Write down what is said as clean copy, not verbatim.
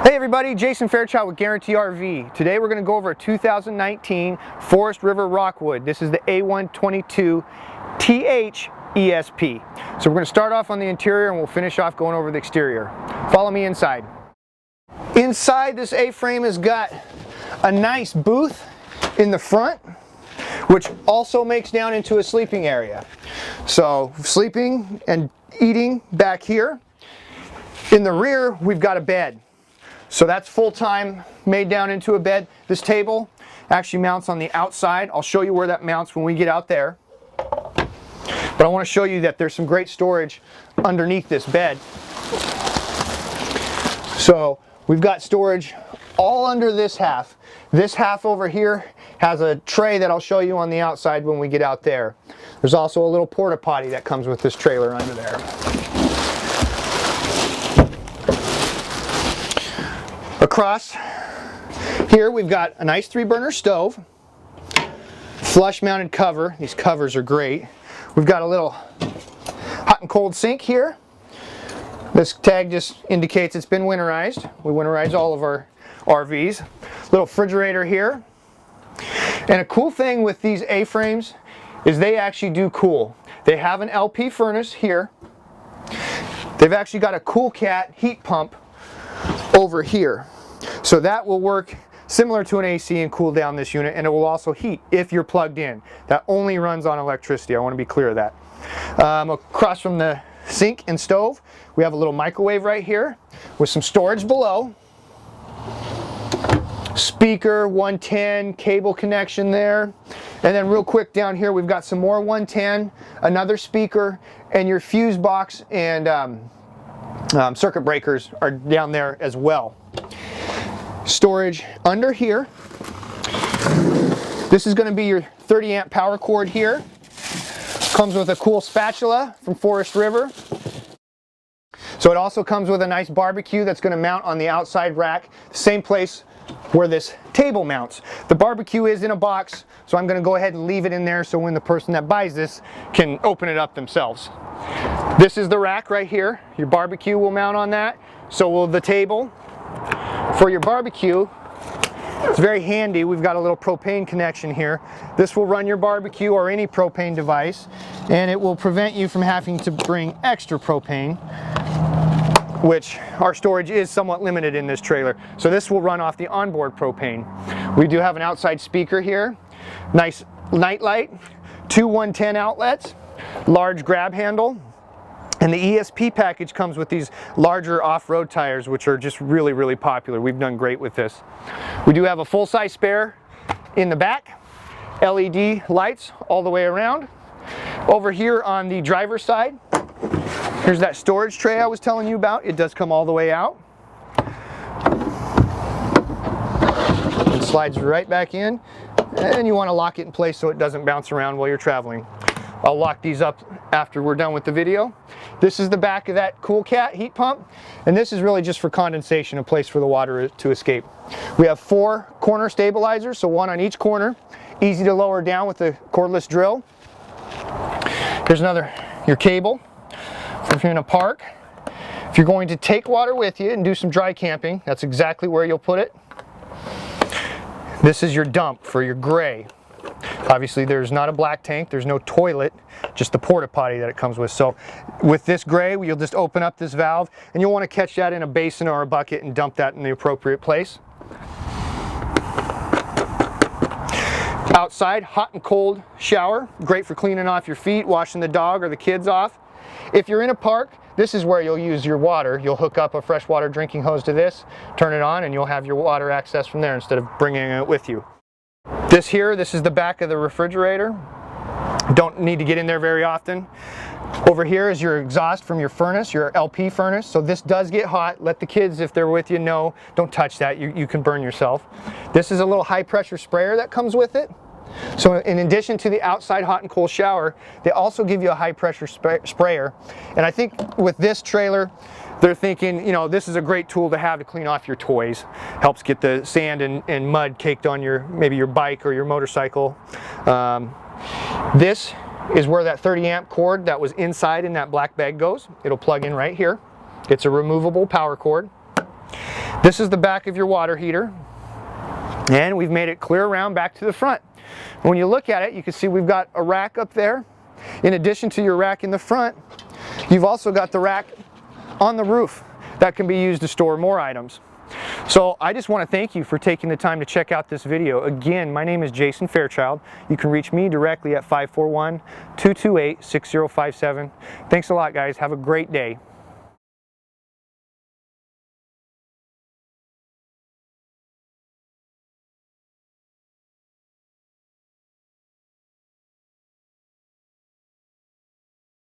Hey everybody, Jason.Fairchild with Guaranty RV. Today we're going to go over a 2019 Forest River Rockwood. This is the A122 TH ESP. So we're going to start off on the interior and we'll finish off going over the exterior. Follow me inside. Inside, this A-frame has got a nice booth in the front, which also makes down into a sleeping area. So sleeping and eating back here. In the rear, we've got a bed. So that's full-time, made down into a bed. This table actually mounts on the outside. I'll show you where that mounts when we get out there. But I want to show you that there's some great storage underneath this bed. So we've got storage all under this half. This half over here has a tray that I'll show you on the outside when we get out there. There's also a little porta potty that comes with this trailer under there. Across here we've got a nice 3-burner stove, flush mounted cover. These covers are great. We've got a little hot and cold sink here. This tag just indicates it's been winterized. We winterize all of our RVs. Little refrigerator here. And a cool thing with these A-frames is they actually do cool. They have an LP furnace here. They've actually got a Cool Cat heat pump over here. So that will work similar to an AC and cool down this unit, and it will also heat if you're plugged in. That only runs on electricity. I want to be clear of that. Across from the sink and stove, we have a little microwave right here with some storage below. Speaker 110, cable connection there. And then real quick down here we've got some more 110, another speaker, and your fuse box and circuit breakers are down there as well. Storage under here. This is going to be your 30 amp power cord here. Comes with a cool spatula from Forest River. So it also comes with a nice barbecue that's going to mount on the outside rack, same place where this table mounts. The barbecue is in a box, so I'm going to go ahead and leave it in there so when the person that buys this can open it up themselves. This is the rack right here. Your barbecue will mount on that. So will the table. For your barbecue, it's very handy. We've got a little propane connection here. This will run your barbecue or any propane device, and it will prevent you from having to bring extra propane, which our storage is somewhat limited in this trailer. So this will run off the onboard propane. We do have an outside speaker here, nice night light, 2 110 outlets, large grab handle, and the ESP package comes with these larger off-road tires, which are just really popular. We've done great with this. We do have a full-size spare in the back, LED lights all the way around. Over here on the driver's side, here's that storage tray I was telling you about. It does come all the way out. It slides right back in, and you want to lock it in place so it doesn't bounce around while you're traveling. I'll lock these up after we're done with the video. This is the back of that Cool Cat heat pump, and this is really just for condensation, a place for the water to escape. We have 4 corner stabilizers, so 1 on each corner. Easy to lower down with the cordless drill. Here's your cable. If you're in a park, if you're going to take water with you and do some dry camping, that's exactly where you'll put it. This is your dump for your gray. Obviously there's not a black tank, there's no toilet, just the porta potty that it comes with. So with this gray, you'll just open up this valve and you'll want to catch that in a basin or a bucket and dump that in the appropriate place. Outside, hot and cold shower, great for cleaning off your feet, washing the dog or the kids off. If you're in a park, this is where you'll use your water. You'll hook up a freshwater drinking hose to this, turn it on, and you'll have your water access from there instead of bringing it with you. This is the back of the refrigerator. Don't need to get in there very often. Over here is your exhaust from your furnace, your LP furnace. So this does get hot. Let the kids, if they're with you, know, don't touch that. You can burn yourself. This is a little high pressure sprayer that comes with it. So in addition to the outside hot and cold shower, they also give you a high pressure sprayer. And I think with this trailer, they're thinking, you know, this is a great tool to have to clean off your toys. Helps get the sand and mud caked on maybe your bike or your motorcycle. This is where that 30 amp cord that was inside in that black bag goes. It'll plug in right here. It's a removable power cord. This is the back of your water heater, and we've made it clear around back to the front. When you look at it, you can see we've got a rack up there. In addition to your rack in the front, you've also got the rack on the roof that can be used to store more items. So I just want to thank you for taking the time to check out this video. Again, my name is Jason.Fairchild. You can reach me directly at 541-228-6057. Thanks a lot, guys. Have a great day.